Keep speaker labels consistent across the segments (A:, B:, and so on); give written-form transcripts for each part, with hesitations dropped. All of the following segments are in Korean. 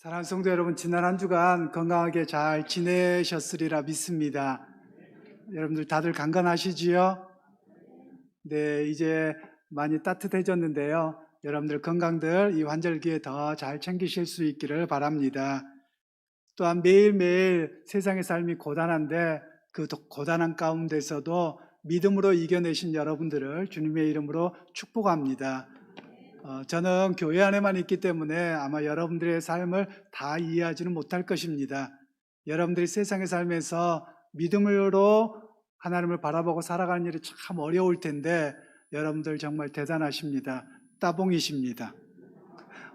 A: 사랑하는 성도 여러분, 지난 한 주간 건강하게 잘 지내셨으리라 믿습니다. 여러분들 다들 강건하시지요? 네, 이제 많이 따뜻해졌는데요. 여러분들 건강들 이 환절기에 더 잘 챙기실 수 있기를 바랍니다. 또한 매일매일 세상의 삶이 고단한데 그 고단한 가운데서도 믿음으로 이겨내신 여러분들을 주님의 이름으로 축복합니다. 저는 교회 안에만 있기 때문에 아마 여러분들의 삶을 다 이해하지는 못할 것입니다. 여러분들이 세상의 삶에서 믿음으로 하나님을 바라보고 살아가는 일이 참 어려울 텐데 여러분들 정말 대단하십니다. 따봉이십니다.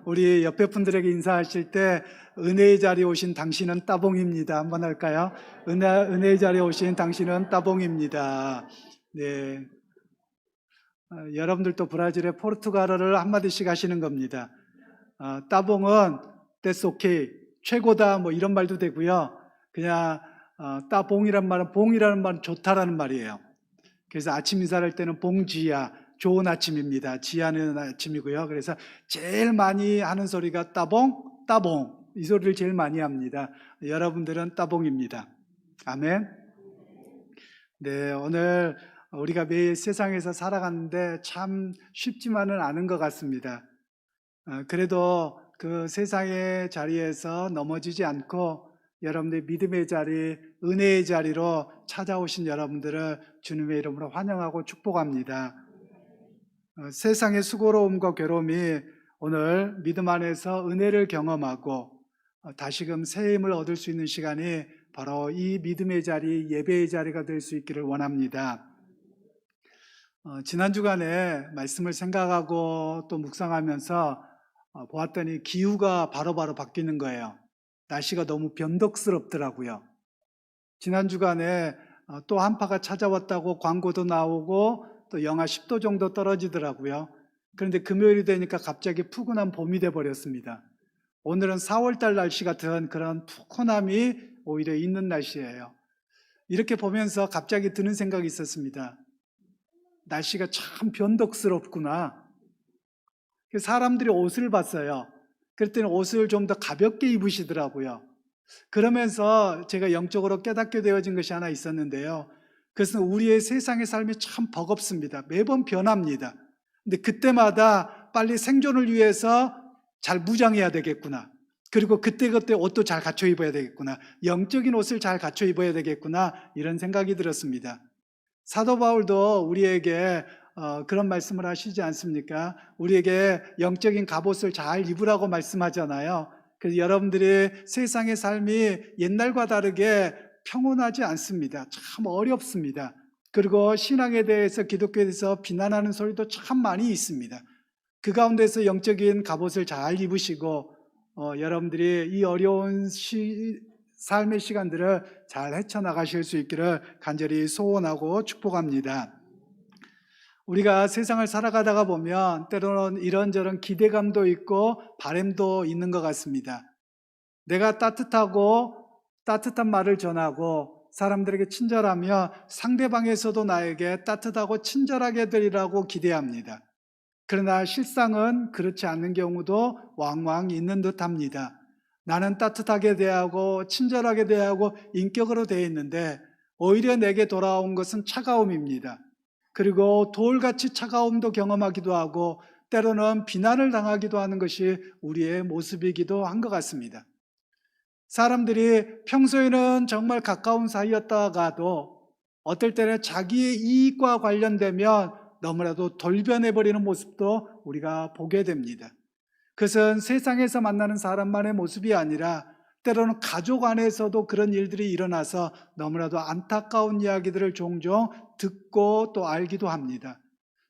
A: 우리 옆에 분들에게 인사하실 때 은혜의 자리에 오신 당신은 따봉입니다. 한번 할까요? 은혜의 자리에 오신 당신은 따봉입니다. 네. 여러분들도 브라질의 포르투갈어를 한마디씩 하시는 겁니다. 따봉은 that's okay, 최고다 뭐 이런 말도 되고요. 그냥 따봉이란 말은 봉이라는 말은 좋다라는 말이에요. 그래서 아침 인사를 할 때는 봉지야, 좋은 아침입니다. 지하는 아침이고요. 그래서 제일 많이 하는 소리가 따봉, 따봉 이 소리를 제일 많이 합니다. 여러분들은 따봉입니다. 아멘. 네, 오늘 우리가 매일 세상에서 살아가는데 참 쉽지만은 않은 것 같습니다. 그래도 그 세상의 자리에서 넘어지지 않고 여러분들의 믿음의 자리, 은혜의 자리로 찾아오신 여러분들을 주님의 이름으로 환영하고 축복합니다. 세상의 수고로움과 괴로움이 오늘 믿음 안에서 은혜를 경험하고 다시금 새 힘을 얻을 수 있는 시간이 바로 이 믿음의 자리, 예배의 자리가 될 수 있기를 원합니다. 지난 주간에 말씀을 생각하고 또 묵상하면서 보았더니 기후가 바로바로 바뀌는 거예요. 날씨가 너무 변덕스럽더라고요. 지난 주간에 또 한파가 찾아왔다고 광고도 나오고 또 영하 10도 정도 떨어지더라고요. 그런데 금요일이 되니까 갑자기 푸근한 봄이 돼버렸습니다. 오늘은 4월달 날씨 같은 그런 푸근함이 오히려 있는 날씨예요. 이렇게 보면서 갑자기 드는 생각이 있었습니다. 날씨가 참 변덕스럽구나. 사람들이 옷을 봤어요. 그랬더니 옷을 좀 더 가볍게 입으시더라고요. 그러면서 제가 영적으로 깨닫게 되어진 것이 하나 있었는데요. 그것은 우리의 세상의 삶이 참 버겁습니다. 매번 변합니다. 근데 그때마다 빨리 생존을 위해서 잘 무장해야 되겠구나. 그리고 그때그때 옷도 잘 갖춰 입어야 되겠구나. 영적인 옷을 잘 갖춰 입어야 되겠구나. 이런 생각이 들었습니다. 사도 바울도 우리에게 그런 말씀을 하시지 않습니까? 우리에게 영적인 갑옷을 잘 입으라고 말씀하잖아요. 그래서 여러분들의 세상의 삶이 옛날과 다르게 평온하지 않습니다. 참 어렵습니다. 그리고 신앙에 대해서, 기독교에 대해서 비난하는 소리도 참 많이 있습니다. 그 가운데서 영적인 갑옷을 잘 입으시고 여러분들이 이 어려운 삶의 시간들을 잘 헤쳐나가실 수 있기를 간절히 소원하고 축복합니다. 우리가 세상을 살아가다가 보면 때로는 이런저런 기대감도 있고 바람도 있는 것 같습니다. 내가 따뜻한 말을 전하고 사람들에게 친절하며 상대방에서도 나에게 따뜻하고 친절하게 되리라고 기대합니다. 그러나 실상은 그렇지 않는 경우도 왕왕 있는 듯합니다. 나는 따뜻하게 대하고 친절하게 대하고 인격으로 되어 있는데 오히려 내게 돌아온 것은 차가움입니다. 그리고 돌같이 차가움도 경험하기도 하고 때로는 비난을 당하기도 하는 것이 우리의 모습이기도 한 것 같습니다. 사람들이 평소에는 정말 가까운 사이였다가도 어떨 때는 자기의 이익과 관련되면 너무나도 돌변해버리는 모습도 우리가 보게 됩니다. 그것은 세상에서 만나는 사람만의 모습이 아니라 때로는 가족 안에서도 그런 일들이 일어나서 너무나도 안타까운 이야기들을 종종 듣고 또 알기도 합니다.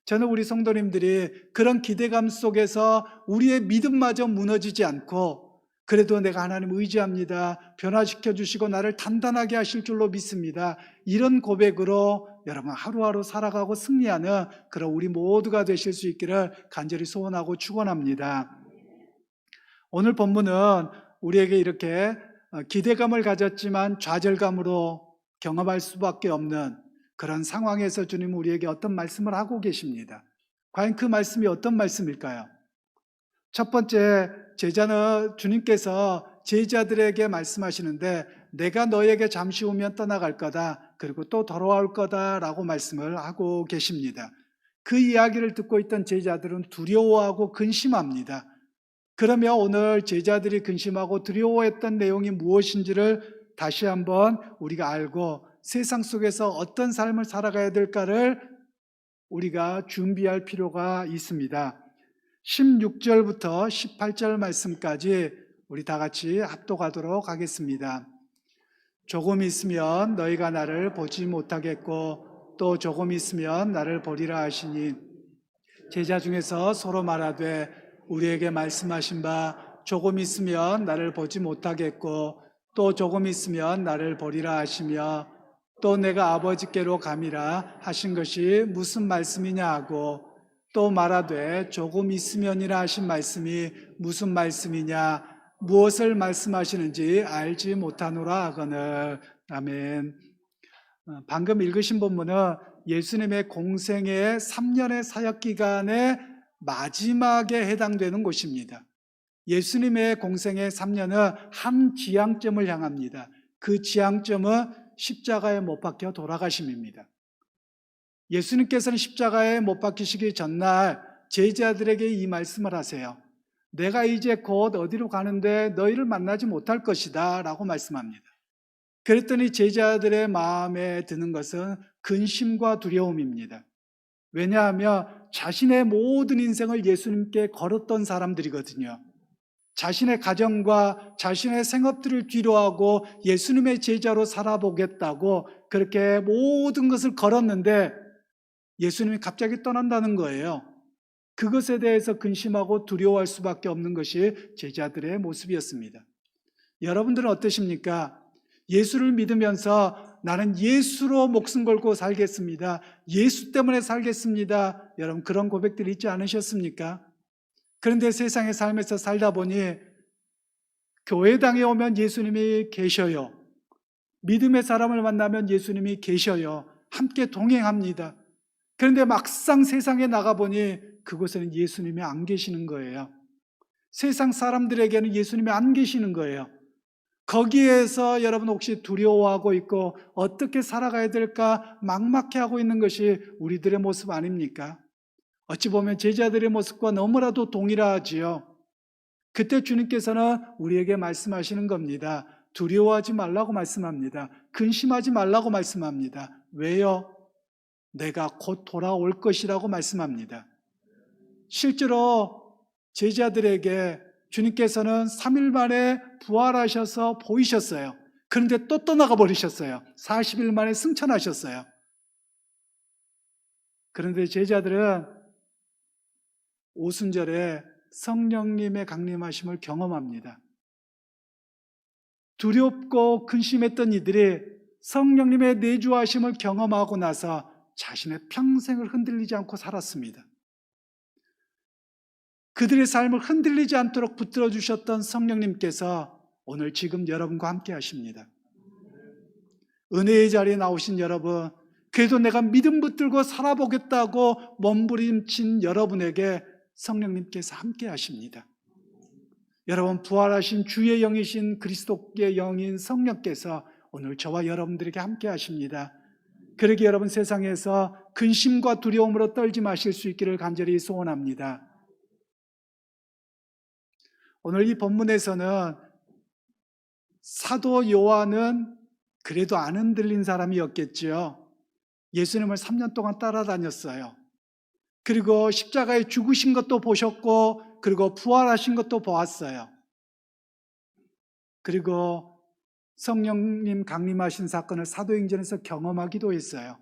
A: 저는 우리 성도님들이 그런 기대감 속에서 우리의 믿음마저 무너지지 않고 그래도 내가 하나님 의지합니다. 변화시켜 주시고 나를 단단하게 하실 줄로 믿습니다. 이런 고백으로 여러분 하루하루 살아가고 승리하는 그런 우리 모두가 되실 수 있기를 간절히 소원하고 축원합니다. 오늘 본문은 우리에게 이렇게 기대감을 가졌지만 좌절감으로 경험할 수밖에 없는 그런 상황에서 주님은 우리에게 어떤 말씀을 하고 계십니다. 과연 그 말씀이 어떤 말씀일까요? 첫 번째, 주님께서 제자들에게 말씀하시는데 내가 너에게 잠시 후면 떠나갈 거다. 그리고 또 돌아올 거다라고 말씀을 하고 계십니다. 그 이야기를 듣고 있던 제자들은 두려워하고 근심합니다. 그러면 오늘 제자들이 근심하고 두려워했던 내용이 무엇인지를 다시 한번 우리가 알고 세상 속에서 어떤 삶을 살아가야 될까를 우리가 준비할 필요가 있습니다. 16절부터 18절 말씀까지 우리 다 같이 합독하도록 하겠습니다. 조금 있으면 너희가 나를 보지 못하겠고 또 조금 있으면 나를 보리라 하시니 제자 중에서 서로 말하되 우리에게 말씀하신 바 조금 있으면 나를 보지 못하겠고 또 조금 있으면 나를 보리라 하시며 또 내가 아버지께로 감이라 하신 것이 무슨 말씀이냐 하고 또 말하되 조금 있으면이라 하신 말씀이 무슨 말씀이냐 무엇을 말씀하시는지 알지 못하노라 하거늘. 아멘. 방금 읽으신 본문은 예수님의 공생의 3년의 사역기간의 마지막에 해당되는 곳입니다. 예수님의 공생의 3년은 한 지향점을 향합니다. 그 지향점은 십자가에 못 박혀 돌아가심입니다. 예수님께서는 십자가에 못 박히시기 전날 제자들에게 이 말씀을 하세요. 내가 이제 곧 어디로 가는데 너희를 만나지 못할 것이다 라고 말씀합니다. 그랬더니 제자들의 마음에 드는 것은 근심과 두려움입니다. 왜냐하면 자신의 모든 인생을 예수님께 걸었던 사람들이거든요. 자신의 가정과 자신의 생업들을 뒤로하고 예수님의 제자로 살아보겠다고 그렇게 모든 것을 걸었는데 예수님이 갑자기 떠난다는 거예요. 그것에 대해서 근심하고 두려워할 수밖에 없는 것이 제자들의 모습이었습니다. 여러분들은 어떠십니까? 예수를 믿으면서 나는 예수로 목숨 걸고 살겠습니다. 예수 때문에 살겠습니다. 여러분 그런 고백들이 있지 않으셨습니까? 그런데 세상의 삶에서 살다 보니 교회당에 오면 예수님이 계셔요. 믿음의 사람을 만나면 예수님이 계셔요. 함께 동행합니다. 그런데 막상 세상에 나가보니 그곳에는 예수님이 안 계시는 거예요. 세상 사람들에게는 예수님이 안 계시는 거예요. 거기에서 여러분 혹시 두려워하고 있고 어떻게 살아가야 될까 막막해하고 있는 것이 우리들의 모습 아닙니까? 어찌 보면 제자들의 모습과 너무나도 동일하지요. 그때 주님께서는 우리에게 말씀하시는 겁니다. 두려워하지 말라고 말씀합니다. 근심하지 말라고 말씀합니다. 왜요? 내가 곧 돌아올 것이라고 말씀합니다. 실제로 제자들에게 주님께서는 3일 만에 부활하셔서 보이셨어요. 그런데 또 떠나가 버리셨어요. 40일 만에 승천하셨어요. 그런데 제자들은 오순절에 성령님의 강림하심을 경험합니다. 두렵고 근심했던 이들이 성령님의 내주하심을 경험하고 나서 자신의 평생을 흔들리지 않고 살았습니다. 그들의 삶을 흔들리지 않도록 붙들어 주셨던 성령님께서 오늘 지금 여러분과 함께 하십니다. 은혜의 자리에 나오신 여러분, 그래도 내가 믿음 붙들고 살아보겠다고 몸부림친 여러분에게 성령님께서 함께 하십니다. 여러분, 부활하신 주의 영이신 그리스도의 영인 성령께서 오늘 저와 여러분들에게 함께 하십니다. 그러기에 여러분 세상에서 근심과 두려움으로 떨지 마실 수 있기를 간절히 소원합니다. 오늘 이 본문에서는 사도 요한은 그래도 안 흔들린 사람이었겠죠. 예수님을 3년 동안 따라다녔어요. 그리고 십자가에 죽으신 것도 보셨고 그리고 부활하신 것도 보았어요. 그리고 성령님 강림하신 사건을 사도행전에서 경험하기도 했어요.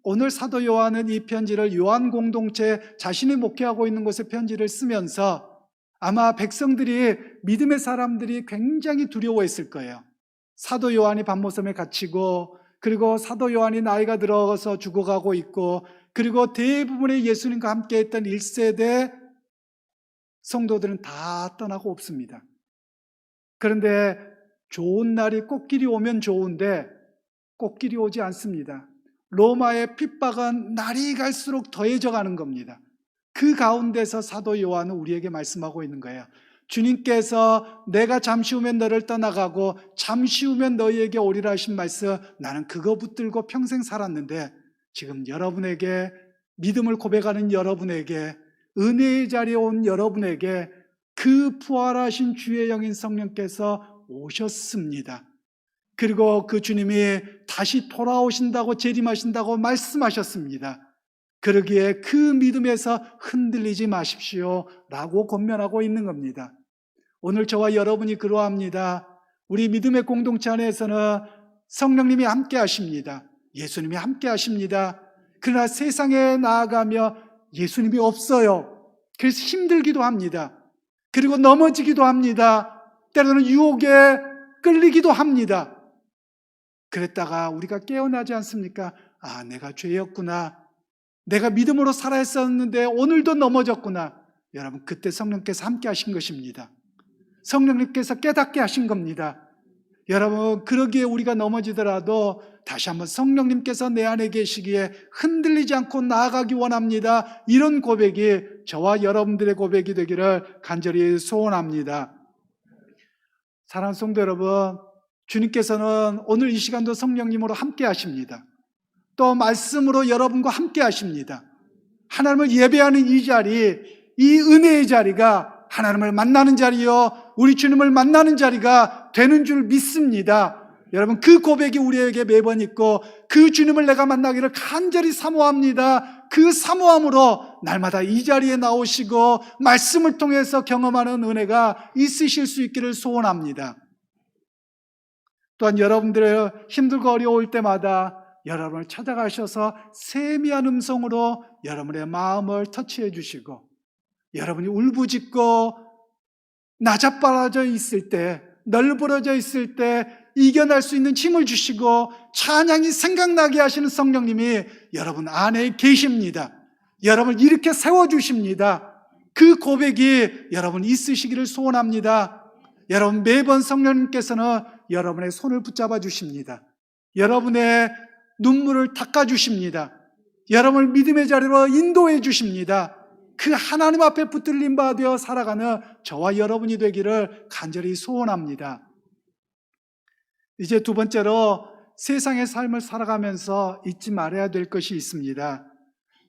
A: 오늘 사도 요한은 이 편지를 요한 공동체 자신이 목회하고 있는 곳에 편지를 쓰면서 아마 백성들이 믿음의 사람들이 굉장히 두려워했을 거예요. 사도 요한이 밤모섬에 갇히고 그리고 사도 요한이 나이가 들어서 죽어가고 있고 그리고 대부분의 예수님과 함께 했던 1세대 성도들은 다 떠나고 없습니다. 그런데 좋은 날이 꽃길이 오면 좋은데 꽃길이 오지 않습니다. 로마의 핍박은 날이 갈수록 더해져 가는 겁니다. 그 가운데서 사도 요한은 우리에게 말씀하고 있는 거예요. 주님께서 내가 잠시 후면 너를 떠나가고 잠시 후면 너희에게 오리라 하신 말씀, 나는 그거 붙들고 평생 살았는데 지금 여러분에게, 믿음을 고백하는 여러분에게, 은혜의 자리에 온 여러분에게 그 부활하신 주의 영인 성령께서 오셨습니다. 그리고 그 주님이 다시 돌아오신다고, 재림하신다고 말씀하셨습니다. 그러기에 그 믿음에서 흔들리지 마십시오 라고 권면하고 있는 겁니다. 오늘 저와 여러분이 그러합니다. 우리 믿음의 공동체 안에서는 성령님이 함께 하십니다. 예수님이 함께 하십니다. 그러나 세상에 나아가며 예수님이 없어요. 그래서 힘들기도 합니다. 그리고 넘어지기도 합니다. 때로는 유혹에 끌리기도 합니다. 그랬다가 우리가 깨어나지 않습니까? 아, 내가 죄였구나. 내가 믿음으로 살아있었는데 오늘도 넘어졌구나. 여러분, 그때 성령께서 함께 하신 것입니다. 성령님께서 깨닫게 하신 겁니다. 여러분, 그러기에 우리가 넘어지더라도 다시 한번 성령님께서 내 안에 계시기에 흔들리지 않고 나아가기 원합니다. 이런 고백이 저와 여러분들의 고백이 되기를 간절히 소원합니다. 사랑하는 성도 여러분, 주님께서는 오늘 이 시간도 성령님으로 함께 하십니다. 또 말씀으로 여러분과 함께 하십니다. 하나님을 예배하는 이 자리, 이 은혜의 자리가 하나님을 만나는 자리요, 우리 주님을 만나는 자리가 되는 줄 믿습니다. 여러분, 그 고백이 우리에게 매번 있고 그 주님을 내가 만나기를 간절히 사모합니다. 그 사모함으로 날마다 이 자리에 나오시고 말씀을 통해서 경험하는 은혜가 있으실 수 있기를 소원합니다. 또한 여러분들의 힘들고 어려울 때마다 여러분을 찾아가셔서 세미한 음성으로 여러분의 마음을 터치해 주시고, 여러분이 울부짖고 나자빠져 있을 때, 널브러져 있을 때 이겨낼 수 있는 힘을 주시고 찬양이 생각나게 하시는 성령님이 여러분 안에 계십니다. 여러분을 이렇게 세워주십니다. 그 고백이 여러분 있으시기를 소원합니다. 여러분, 매번 성령님께서는 여러분의 손을 붙잡아 주십니다. 여러분의 눈물을 닦아 주십니다. 여러분을 믿음의 자리로 인도해 주십니다. 그 하나님 앞에 붙들림 바 되어 살아가는 저와 여러분이 되기를 간절히 소원합니다. 이제 두 번째로 세상의 삶을 살아가면서 잊지 말아야 될 것이 있습니다.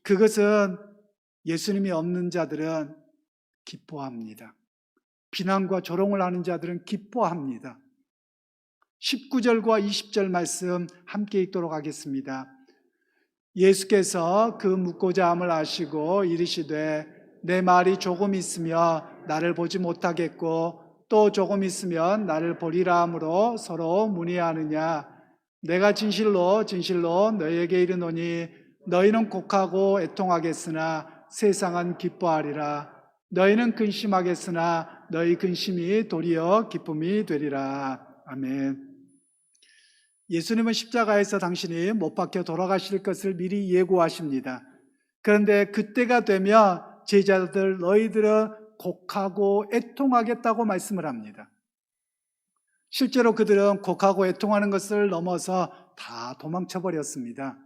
A: 그것은 예수님이 없는 자들은 기뻐합니다. 비난과 조롱을 하는 자들은 기뻐합니다. 19절과 20절 말씀 함께 읽도록 하겠습니다. 예수께서 그 묻고자 함을 아시고 이르시되 내 말이 조금 있으며 나를 보지 못하겠고 또 조금 있으면 나를 보리라 함으로 서로 문의하느냐. 내가 진실로 진실로 너희에게 이르노니 너희는 곡하고 애통하겠으나 세상은 기뻐하리라. 너희는 근심하겠으나 너희 근심이 도리어 기쁨이 되리라. 아멘. 예수님은 십자가에서 당신이 못 박혀 돌아가실 것을 미리 예고하십니다. 그런데 그때가 되면 제자들 너희들은 곡하고 애통하겠다고 말씀을 합니다. 실제로 그들은 곡하고 애통하는 것을 넘어서 다 도망쳐 버렸습니다.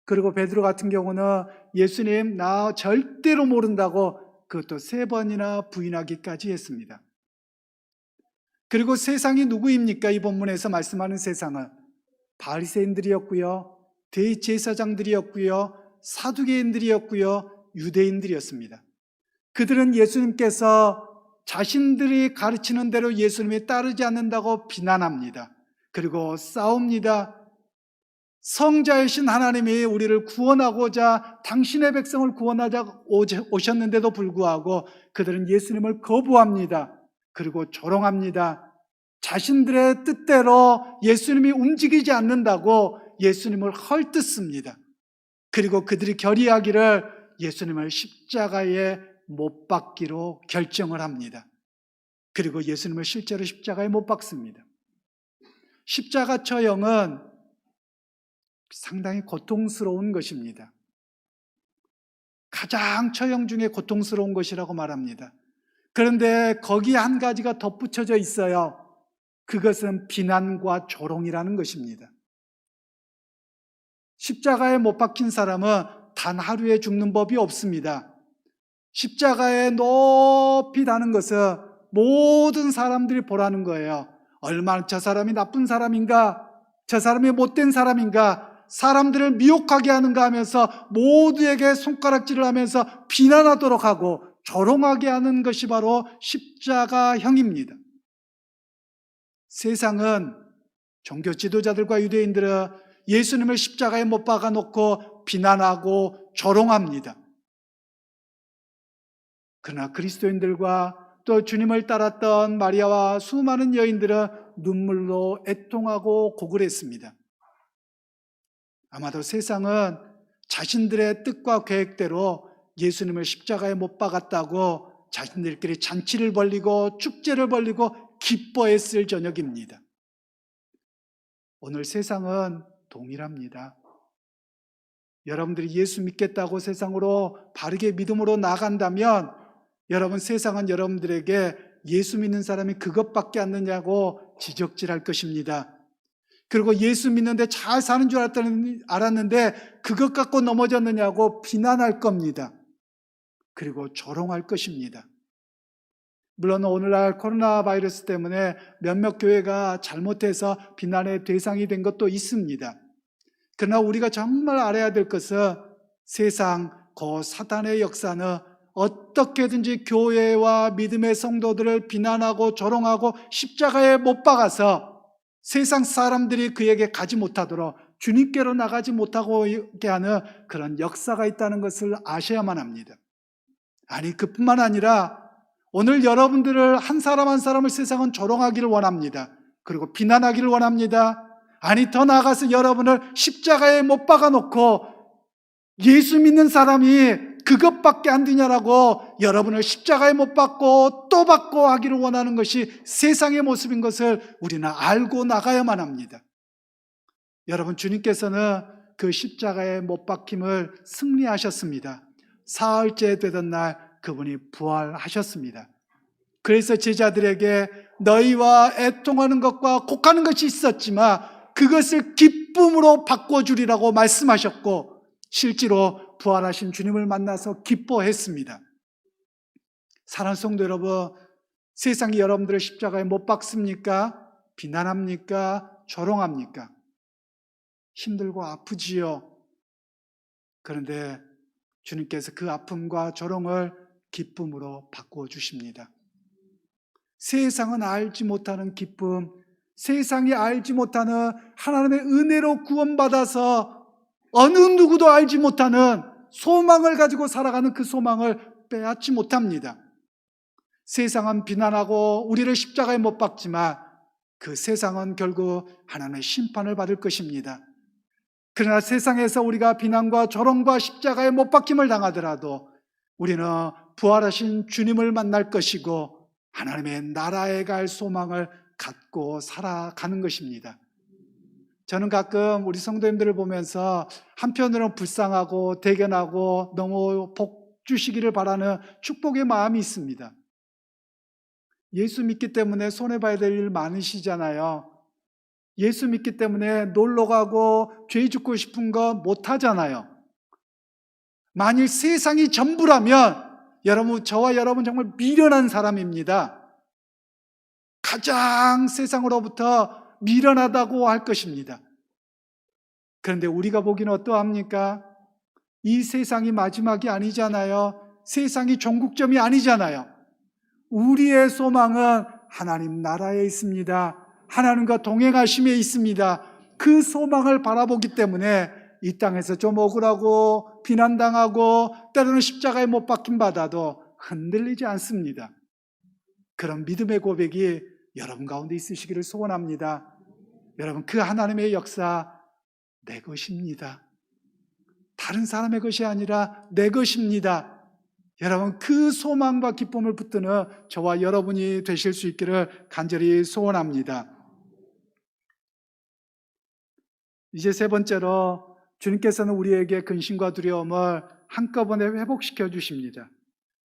A: 그리고 베드로 같은 경우는 예수님 나 절대로 모른다고 그것도 3번이나 부인하기까지 했습니다. 그리고 세상이 누구입니까? 이 본문에서 말씀하는 세상은 바리새인들이었고요, 대제사장들이었고요, 사두개인들이었고요, 유대인들이었습니다. 그들은 예수님께서 자신들이 가르치는 대로 예수님이 따르지 않는다고 비난합니다. 그리고 싸웁니다. 성자이신 하나님이 우리를 구원하고자 당신의 백성을 구원하자 오셨는데도 불구하고 그들은 예수님을 거부합니다. 그리고 조롱합니다. 자신들의 뜻대로 예수님이 움직이지 않는다고 예수님을 헐뜯습니다. 그리고 그들이 결의하기를 예수님을 십자가에 못 박기로 결정을 합니다. 그리고 예수님을 실제로 십자가에 못 박습니다. 십자가 처형은 상당히 고통스러운 것입니다. 가장 처형 중에 고통스러운 것이라고 말합니다. 그런데 거기에 한 가지가 덧붙여져 있어요. 그것은 비난과 조롱이라는 것입니다. 십자가에 못 박힌 사람은 단 하루에 죽는 법이 없습니다. 십자가에 높이 다는 것은 모든 사람들이 보라는 거예요. 얼마나 저 사람이 나쁜 사람인가, 저 사람이 못된 사람인가, 사람들을 미혹하게 하는가 하면서 모두에게 손가락질을 하면서 비난하도록 하고 조롱하게 하는 것이 바로 십자가형입니다. 세상은 종교 지도자들과 유대인들은 예수님을 십자가에 못 박아 놓고 비난하고 조롱합니다. 그러나 그리스도인들과 또 주님을 따랐던 마리아와 수많은 여인들은 눈물로 애통하고 고글했습니다. 아마도 세상은 자신들의 뜻과 계획대로 예수님을 십자가에 못 박았다고 자신들끼리 잔치를 벌리고 축제를 벌리고 기뻐했을 저녁입니다. 오늘 세상은 동일합니다. 여러분들이 예수 믿겠다고 세상으로 바르게 믿음으로 나간다면 여러분, 세상은 여러분들에게 예수 믿는 사람이 그것밖에 안 되냐고 지적질할 것입니다. 그리고 예수 믿는데 잘 사는 줄 알았는데 그것 갖고 넘어졌느냐고 비난할 겁니다. 그리고 조롱할 것입니다. 물론 오늘날 코로나 바이러스 때문에 몇몇 교회가 잘못해서 비난의 대상이 된 것도 있습니다. 그러나 우리가 정말 알아야 될 것은 세상 그 사단의 역사는 어떻게든지 교회와 믿음의 성도들을 비난하고 조롱하고 십자가에 못 박아서 세상 사람들이 그에게 가지 못하도록 주님께로 나가지 못하게 하는 그런 역사가 있다는 것을 아셔야만 합니다. 아니, 그뿐만 아니라 오늘 여러분들을 한 사람 한 사람을 세상은 조롱하기를 원합니다. 그리고 비난하기를 원합니다. 아니, 더 나아가서 여러분을 십자가에 못 박아놓고 예수 믿는 사람이 그것밖에 안 되냐라고 여러분을 십자가에 못 박고 또 박고 하기를 원하는 것이 세상의 모습인 것을 우리는 알고 나가야만 합니다. 여러분, 주님께서는 그 십자가에 못 박힘을 승리하셨습니다. 사흘째 되던 날 그분이 부활하셨습니다. 그래서 제자들에게 너희와 애통하는 것과 곡하는 것이 있었지만 그것을 기쁨으로 바꿔주리라고 말씀하셨고 실제로 부활하신 주님을 만나서 기뻐했습니다. 사랑하는 성도 여러분, 세상이 여러분들을 십자가에 못 박습니까? 비난합니까? 조롱합니까? 힘들고 아프지요. 그런데 주님께서 그 아픔과 조롱을 기쁨으로 바꾸어 주십니다. 세상은 알지 못하는 기쁨, 세상이 알지 못하는 하나님의 은혜로 구원받아서 어느 누구도 알지 못하는 소망을 가지고 살아가는 그 소망을 빼앗지 못합니다. 세상은 비난하고 우리를 십자가에 못 박지만 그 세상은 결국 하나님의 심판을 받을 것입니다. 그러나 세상에서 우리가 비난과 조롱과 십자가에 못 박힘을 당하더라도 우리는 부활하신 주님을 만날 것이고 하나님의 나라에 갈 소망을 갖고 살아가는 것입니다. 저는 가끔 우리 성도님들을 보면서 한편으로는 불쌍하고 대견하고 너무 복 주시기를 바라는 축복의 마음이 있습니다. 예수 믿기 때문에 손해봐야 될 일 많으시잖아요. 예수 믿기 때문에 놀러가고 죄 짓고 싶은 거 못하잖아요. 만일 세상이 전부라면 여러분, 저와 여러분 정말 미련한 사람입니다. 가장 세상으로부터 미련하다고 할 것입니다. 그런데 우리가 보기는 어떠합니까? 이 세상이 마지막이 아니잖아요. 세상이 종국점이 아니잖아요. 우리의 소망은 하나님 나라에 있습니다. 하나님과 동행하심에 있습니다. 그 소망을 바라보기 때문에 이 땅에서 좀 억울하고 비난당하고 때로는 십자가에 못 박힘 받아도 흔들리지 않습니다. 그런 믿음의 고백이 여러분 가운데 있으시기를 소원합니다. 여러분, 그 하나님의 역사 내 것입니다. 다른 사람의 것이 아니라 내 것입니다. 여러분, 그 소망과 기쁨을 붙드는 저와 여러분이 되실 수 있기를 간절히 소원합니다. 이제 세 번째로 주님께서는 우리에게 근심과 두려움을 한꺼번에 회복시켜 주십니다.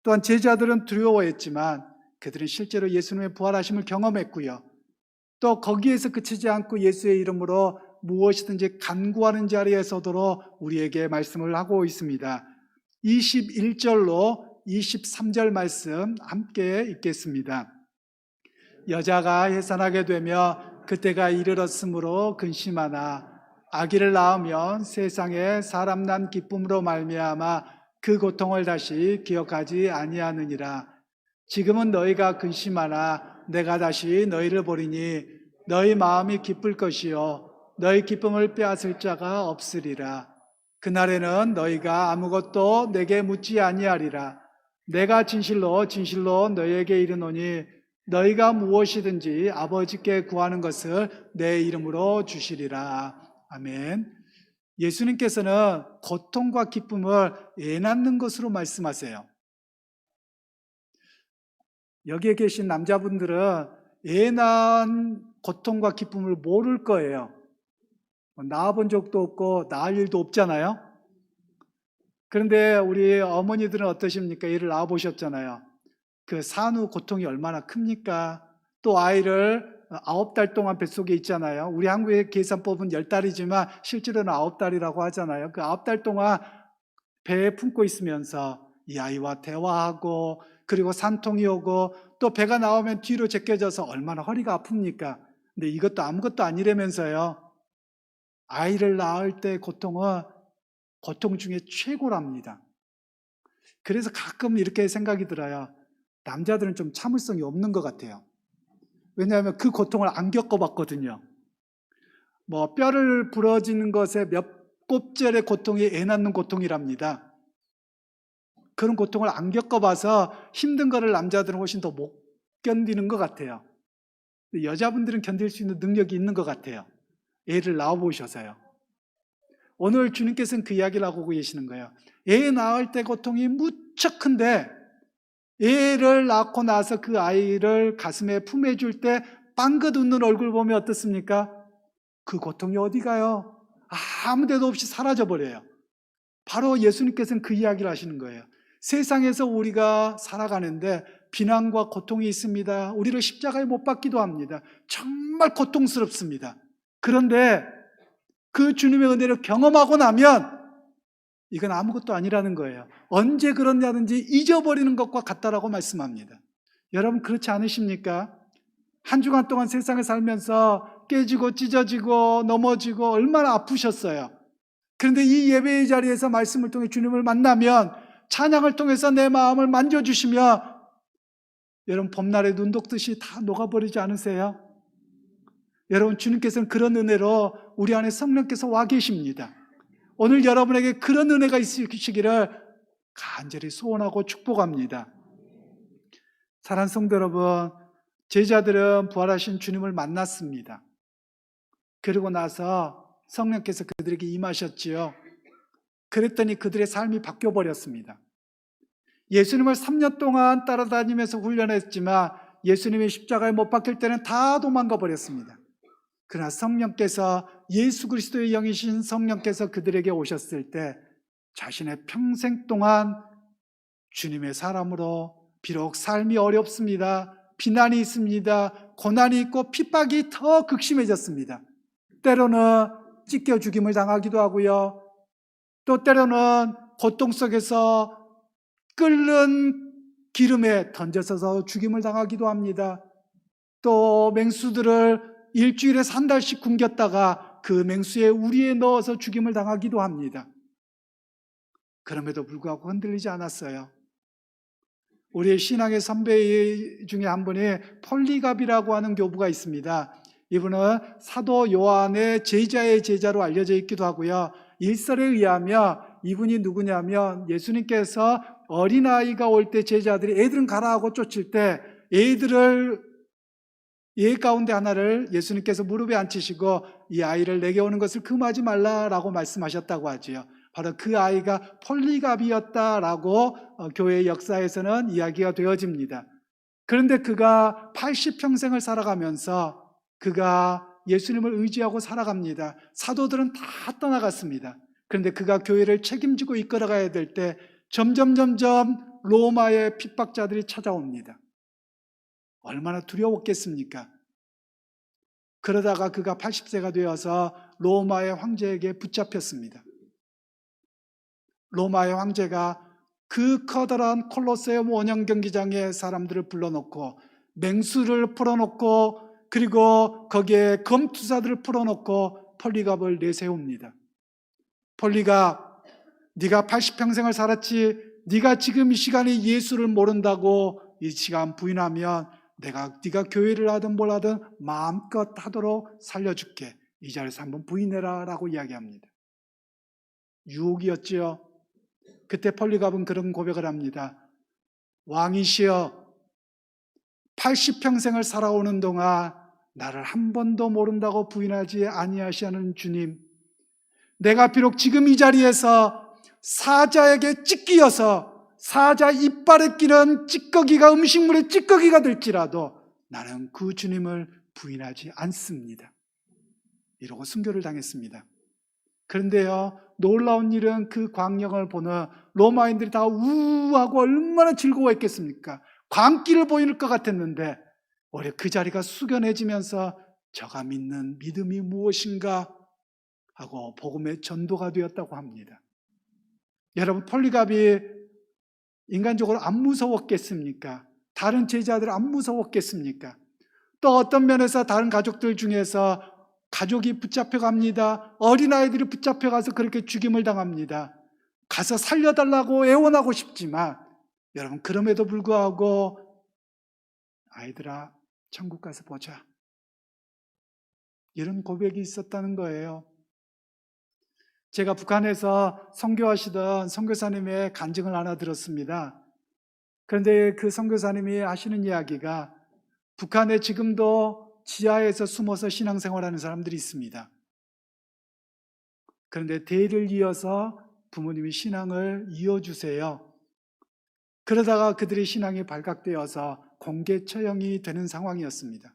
A: 또한 제자들은 두려워했지만 그들은 실제로 예수님의 부활하심을 경험했고요. 또 거기에서 그치지 않고 예수의 이름으로 무엇이든지 간구하는 자리에 서도록 우리에게 말씀을 하고 있습니다. 21절로 23절 말씀 함께 읽겠습니다. 여자가 해산하게 되며 그때가 이르렀으므로 근심하나 아기를 낳으면 세상에 사람 난 기쁨으로 말미암아 그 고통을 다시 기억하지 아니하느니라. 지금은 너희가 근심하나 내가 다시 너희를 보리니 너희 마음이 기쁠 것이요 너희 기쁨을 빼앗을 자가 없으리라. 그날에는 너희가 아무것도 내게 묻지 아니하리라. 내가 진실로 진실로 너희에게 이르노니 너희가 무엇이든지 아버지께 구하는 것을 내 이름으로 주시리라. 아멘. 예수님께서는 고통과 기쁨을 애 낳는 것으로 말씀하세요. 여기에 계신 남자분들은 애 낳은 고통과 기쁨을 모를 거예요. 낳아본 적도 없고 낳을 일도 없잖아요. 그런데 우리 어머니들은 어떠십니까? 애를 낳아보셨잖아요. 그 산후 고통이 얼마나 큽니까? 또 아이를 9달 동안 뱃속에 있잖아요. 우리 한국의 계산법은 10달이지만 실제로는 9달이라고 하잖아요. 그 9달 동안 배에 품고 있으면서 이 아이와 대화하고 그리고 산통이 오고 또 배가 나오면 뒤로 제껴져서 얼마나 허리가 아픕니까? 근데 이것도 아무것도 아니라면서요. 아이를 낳을 때 고통은 고통 중에 최고랍니다. 그래서 가끔 이렇게 생각이 들어요. 남자들은 좀 참을성이 없는 것 같아요. 왜냐하면 그 고통을 안 겪어봤거든요. 뭐 뼈를 부러지는 것에 몇 곱절의 고통이 애 낳는 고통이랍니다. 그런 고통을 안 겪어봐서 힘든 거를 남자들은 훨씬 더 못 견디는 것 같아요. 여자분들은 견딜 수 있는 능력이 있는 것 같아요. 애를 낳아보셔서요. 오늘 주님께서는 그 이야기를 하고 계시는 거예요. 애 낳을 때 고통이 무척 큰데 애를 낳고 나서 그 아이를 가슴에 품어줄 때 빵긋 웃는 얼굴 보면 어떻습니까? 그 고통이 어디 가요? 아무 데도 없이 사라져버려요. 바로 예수님께서는 그 이야기를 하시는 거예요. 세상에서 우리가 살아가는데 비난과 고통이 있습니다. 우리를 십자가에 못 박기도 합니다. 정말 고통스럽습니다. 그런데 그 주님의 은혜를 경험하고 나면 이건 아무것도 아니라는 거예요. 언제 그러냐든지 잊어버리는 것과 같다라고 말씀합니다. 여러분 그렇지 않으십니까? 한 주간 동안 세상에 살면서 깨지고 찢어지고 넘어지고 얼마나 아프셨어요. 그런데 이 예배의 자리에서 말씀을 통해 주님을 만나면 찬양을 통해서 내 마음을 만져주시며 여러분 봄날에 눈 녹듯이 다 녹아버리지 않으세요? 여러분 주님께서는 그런 은혜로 우리 안에 성령께서 와 계십니다. 오늘 여러분에게 그런 은혜가 있으시기를 간절히 소원하고 축복합니다. 사랑하는 성도 여러분, 제자들은 부활하신 주님을 만났습니다. 그러고 나서 성령께서 그들에게 임하셨지요. 그랬더니 그들의 삶이 바뀌어버렸습니다. 예수님을 3년 동안 따라다니면서 훈련했지만 예수님이 십자가에 못 박힐 때는 다 도망가 버렸습니다. 그러나 성령께서 예수 그리스도의 영이신 성령께서 그들에게 오셨을 때 자신의 평생 동안 주님의 사람으로 비록 삶이 어렵습니다. 비난이 있습니다. 고난이 있고 핍박이 더 극심해졌습니다. 때로는 찢겨 죽임을 당하기도 하고요. 또 때로는 고통 속에서 끓는 기름에 던져서 죽임을 당하기도 합니다. 또 맹수들을 일주일에 한 달씩 굶겼다가 그 맹수의 우리에 넣어서 죽임을 당하기도 합니다. 그럼에도 불구하고 흔들리지 않았어요. 우리의 신앙의 선배 중에 한 분이 폴리갑이라고 하는 교부가 있습니다. 이분은 사도 요한의 제자의 제자로 알려져 있기도 하고요. 일설에 의하면 이분이 누구냐면 예수님께서 어린아이가 올 때 제자들이 애들은 가라 하고 쫓을 때 얘 가운데 하나를 예수님께서 무릎에 앉히시고 이 아이를 내게 오는 것을 금하지 말라라고 말씀하셨다고 하지요. 바로 그 아이가 폴리갑이었다라고 교회 역사에서는 이야기가 되어집니다. 그런데 그가 80평생을 살아가면서 그가 예수님을 의지하고 살아갑니다. 사도들은 다 떠나갔습니다. 그런데 그가 교회를 책임지고 이끌어가야 될 때 점점 로마의 핍박자들이 찾아옵니다. 얼마나 두려웠겠습니까? 그러다가 그가 80세가 되어서 로마의 황제에게 붙잡혔습니다. 로마의 황제가 그 커다란 콜로세움 원형 경기장에 사람들을 불러놓고 맹수를 풀어놓고 그리고 거기에 검투사들을 풀어놓고 폴리갑을 내세웁니다. 폴리갑, 네가 80평생을 살았지, 네가 지금 이 시간에 예수를 모른다고 이 시간 부인하면 네가 교회를 하든 뭘 하든 마음껏 하도록 살려줄게. 이 자리에서 한번 부인해라 라고 이야기합니다. 유혹이었지요. 그때 폴리갑은 그런 고백을 합니다. 왕이시여, 80평생을 살아오는 동안 나를 한 번도 모른다고 부인하지 아니하시는 주님, 내가 비록 지금 이 자리에서 사자에게 찢기어서 사자 이빨에 끼는 찌꺼기가 음식물의 찌꺼기가 될지라도 나는 그 주님을 부인하지 않습니다. 이러고 순교를 당했습니다. 그런데요, 놀라운 일은 그 광경을 보는 로마인들이 다 우하고 얼마나 즐거워했겠습니까? 광기를 보일 것 같았는데 오히려 그 자리가 숙연해지면서 저가 믿는 믿음이 무엇인가 하고 복음의 전도가 되었다고 합니다. 여러분, 폴리갑이 인간적으로 안 무서웠겠습니까? 다른 제자들 안 무서웠겠습니까? 또 어떤 면에서 다른 가족들 중에서 가족이 붙잡혀갑니다. 어린아이들이 붙잡혀가서 그렇게 죽임을 당합니다. 가서 살려달라고 애원하고 싶지만 여러분, 그럼에도 불구하고 아이들아, 천국 가서 보자, 이런 고백이 있었다는 거예요. 제가 북한에서 선교하시던 선교사님의 간증을 하나 들었습니다. 그런데 그 선교사님이 하시는 이야기가 북한에 지금도 지하에서 숨어서 신앙생활하는 사람들이 있습니다. 그런데 대를 이어서 부모님이 신앙을 이어주세요. 그러다가 그들의 신앙이 발각되어서 공개 처형이 되는 상황이었습니다.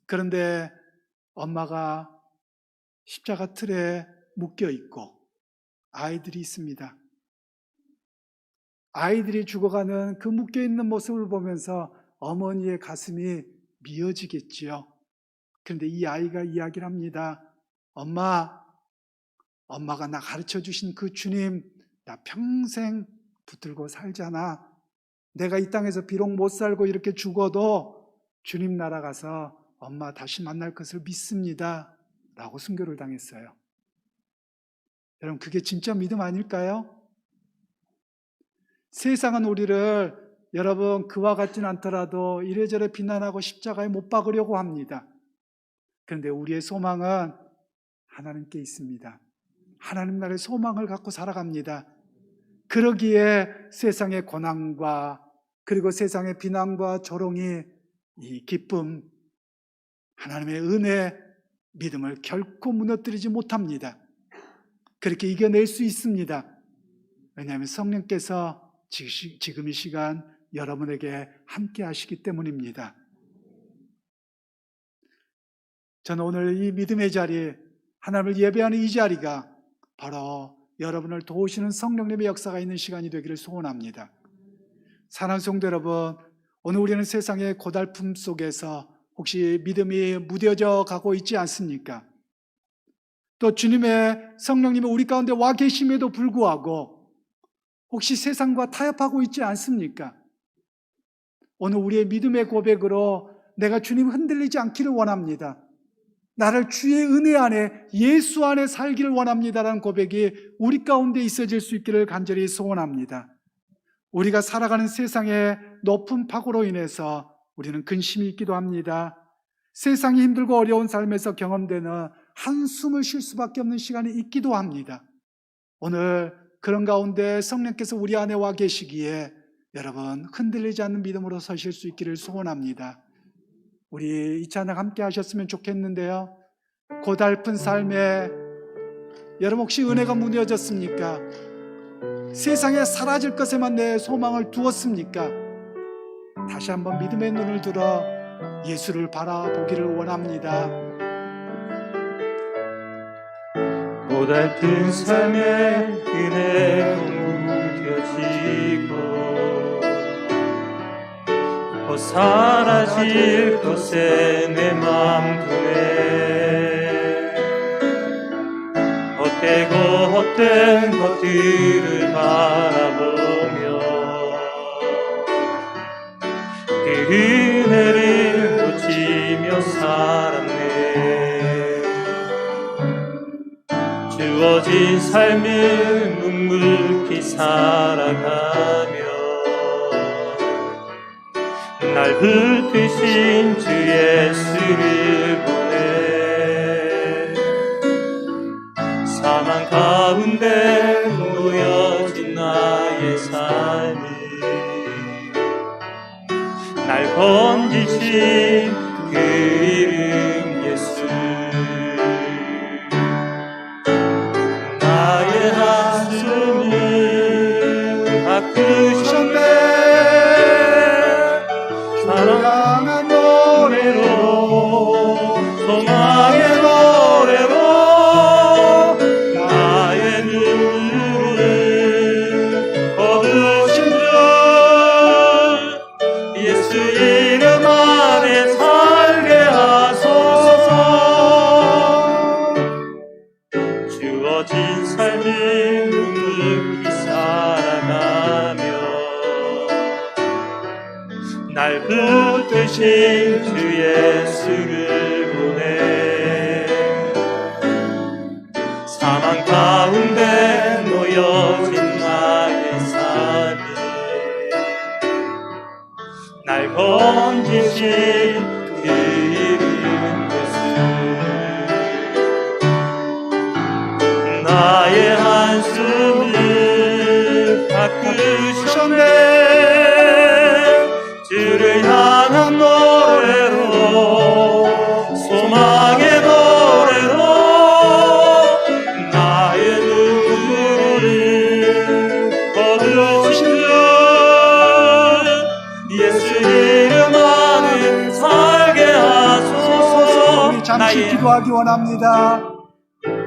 A: 그런데 엄마가 십자가 틀에 묶여 있고 아이들이 있습니다. 아이들이 죽어가는 그 묶여 있는 모습을 보면서 어머니의 가슴이 미어지겠지요. 그런데 이 아이가 이야기를 합니다. 엄마가 나 가르쳐 주신 그 주님, 나 평생 붙들고 살잖아. 내가 이 땅에서 비록 못 살고 이렇게 죽어도 주님 나라 가서 엄마 다시 만날 것을 믿습니다 라고 순교를 당했어요. 여러분, 그게 진짜 믿음 아닐까요? 세상은 우리를 여러분 그와 같진 않더라도 이래저래 비난하고 십자가에 못 박으려고 합니다. 그런데 우리의 소망은 하나님께 있습니다. 하나님 나라의 소망을 갖고 살아갑니다. 그러기에 세상의 고난과 그리고 세상의 비난과 조롱이 이 기쁨, 하나님의 은혜, 믿음을 결코 무너뜨리지 못합니다. 그렇게 이겨낼 수 있습니다. 왜냐하면 성령께서 지금 이 시간 여러분에게 함께 하시기 때문입니다. 저는 오늘 이 믿음의 자리, 하나님을 예배하는 이 자리가 바로 여러분을 도우시는 성령님의 역사가 있는 시간이 되기를 소원합니다. 사랑하는 성도 여러분, 오늘 우리는 세상의 고달픔 속에서 혹시 믿음이 무뎌져 가고 있지 않습니까? 또 주님의 성령님이 우리 가운데 와 계심에도 불구하고 혹시 세상과 타협하고 있지 않습니까? 오늘 우리의 믿음의 고백으로 내가 주님 흔들리지 않기를 원합니다. 나를 주의 은혜 안에, 예수 안에 살기를 원합니다라는 고백이 우리 가운데 있어질 수 있기를 간절히 소원합니다. 우리가 살아가는 세상의 높은 파고로 인해서 우리는 근심이 있기도 합니다. 세상이 힘들고 어려운 삶에서 경험되는 한숨을 쉴 수밖에 없는 시간이 있기도 합니다. 오늘 그런 가운데 성령께서 우리 안에 와 계시기에 여러분 흔들리지 않는 믿음으로 서실 수 있기를 소원합니다. 우리 이 찬양 함께 하셨으면 좋겠는데요. 고달픈 삶에 여러분 혹시 은혜가 무뎌졌습니까? 세상에 사라질 것에만 내 소망을 두었습니까? 다시 한번 믿음의 눈을 들어 예수를 바라보기를 원합니다.
B: 고달픈 삶에 은혜가 무뎌지고 곧 사라질 것에 내 맘 두네 헛되고 헛된 것들을 바라보며 그 은혜를 놓치며 살았네. 주어진 삶을 묵묵히 살아가며 날 붙드신 주 예수를 보내 사망 가운데 놓여진 나의 삶이 날 건지신 그 이름 예수. 나의 한숨을 바꾸셨네. 사랑한 노래로 소망의 노래로 나의 눈물을 거두신 주 예수 이름 안에 살게 하소서. 주어진 삶을 묵묵히 살아가며 날 붙드신 주 예수를 보내 사망 가운데 놓여진 나의 삶이 날 건지신 그 이름 예수. 나의 한숨을 바꾸셨네. 주를 향한 노래로 소망의 노래로 나의 눈물을 거두신 주 예수 이름 안에 살게 하소서.
A: 우리 잠시 기도하기 원합니다.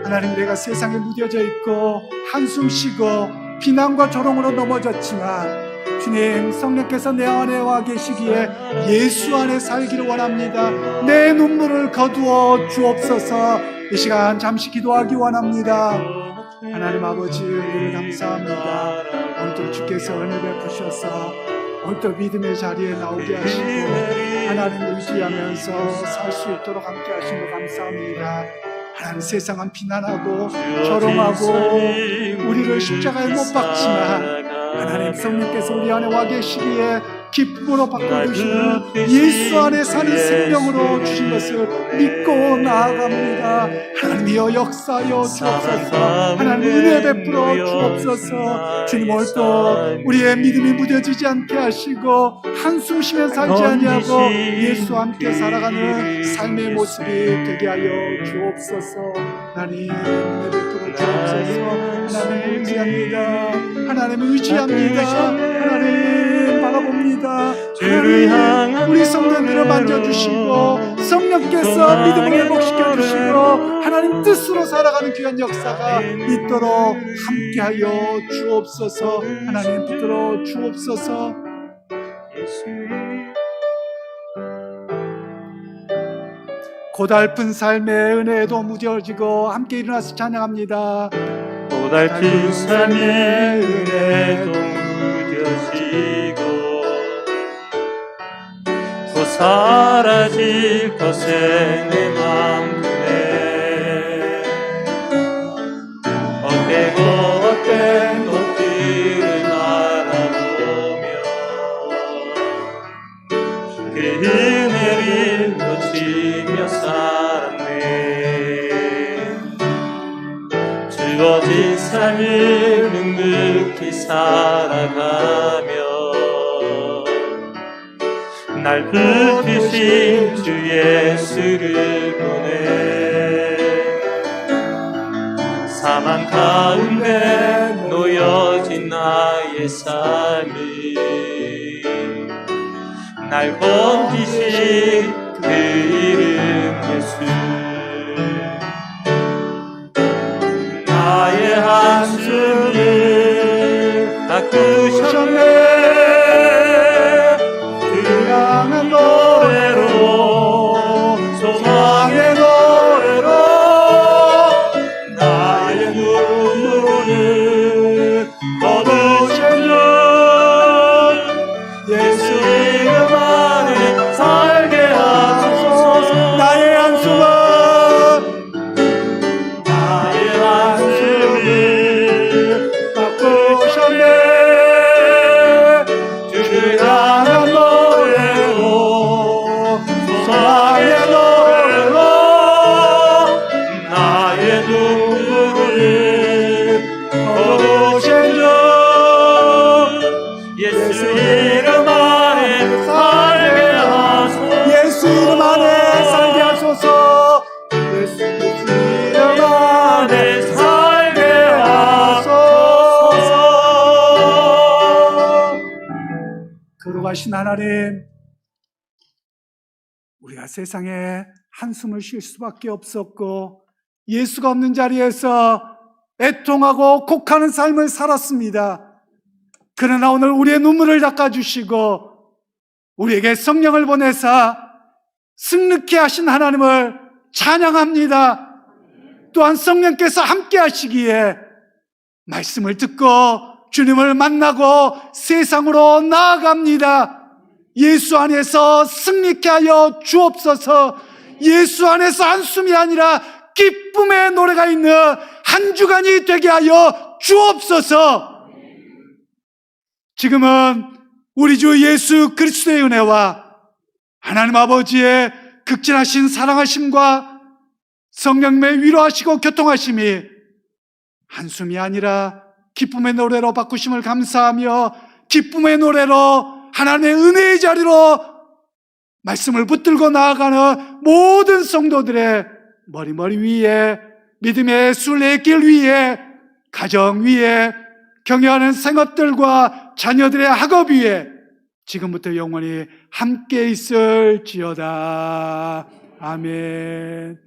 A: 하나님, 내가 세상에 무뎌져 있고 한숨 쉬고 비난과 조롱으로 넘어졌지만 주님, 성령께서 내 안에 와 계시기에 예수 안에 살기를 원합니다. 내 눈물을 거두어 주옵소서. 이 시간 잠시 기도하기 원합니다. 하나님 아버지, 은혜를 감사합니다. 오늘도 주께서 은혜 베푸셔서 오늘도 믿음의 자리에 나오게 하시고 하나님을 의지하면서 살 수 있도록 함께 하신 것 감사합니다. 하나님, 세상은 비난하고 조롱하고 우리를 십자가에 못 박지만 하나님, 성령께서 우리 안에 와 계시기에 기쁨으로 바꿔주시는 예수 안에 사는 생명으로 주신 것을 믿고 나아갑니다. 하나님이여 역사하여 주옵소서. 하나님 은혜 베풀어 주옵소서. 주님, 오늘도 우리의 믿음이 무뎌지지 않게 하시고 한숨 쉬며 살지 아니하고 예수와 함께 살아가는 삶의 모습이 되게 하여 주옵소서. 하나님 은혜 베풀어 주옵소서. 하나님 의지합니다. 하나님 의지합니다. 하나님 바라봅니다. 하나님, 우리 성도들을 만져주시고 성령께서 믿음을 회복시켜 주시고 하나님 뜻으로 살아가는 귀한 역사가 있도록 함께하여 주옵소서. 하나님 붙들어 주옵소서. 고달픈 삶의 은혜도 무뎌지고 함께 일어나서 찬양합니다.
B: 고달픈 삶의 은혜도 무뎌지고 곧 사라질 것에 내 맘 그네 헛되고 헛된 것들을 바라보며 그 은혜를 놓치며 살았네. 주어진 삶을 묵묵히 살아가며 날 붙드신 주 예수를 보내 사망 가운데 놓여진 나의 삶이 날 건지신 그 이름 예수. 나의 한숨을 닦으셨네.
A: 향한 노래로
B: 소망의 노래로 나의 눈물을 거두 이름 안에 살게 하소서.
A: 예수 이름 안에 살게 하소서. 예수 이름 안에
B: 살게
A: 하소서. 거룩하신 하나님, 우리가 세상에 한숨을 쉴 수밖에 없었고 예수가 없는 자리에서 애통하고 곡하는 삶을 살았습니다. 그러나 오늘 우리의 눈물을 닦아주시고 우리에게 성령을 보내사 승리케 하신 하나님을 찬양합니다. 또한 성령께서 함께 하시기에 말씀을 듣고 주님을 만나고 세상으로 나아갑니다. 예수 안에서 승리케 하여 주옵소서. 예수 안에서 한숨이 아니라 기쁨의 노래가 있는 한 주간이 되게 하여 주옵소서. 지금은 우리 주 예수 그리스도의 은혜와 하나님 아버지의 극진하신 사랑하심과 성령의 위로하시고 교통하심이 한숨이 아니라 기쁨의 노래로 바꾸심을 감사하며 기쁨의 노래로 하나님의 은혜의 자리로 말씀을 붙들고 나아가는 모든 성도들의 머리 위에, 믿음의 순례길 위에, 가정 위에, 경영하는 생업들과 자녀들의 학업 위에 지금부터 영원히 함께 있을지어다. 아멘.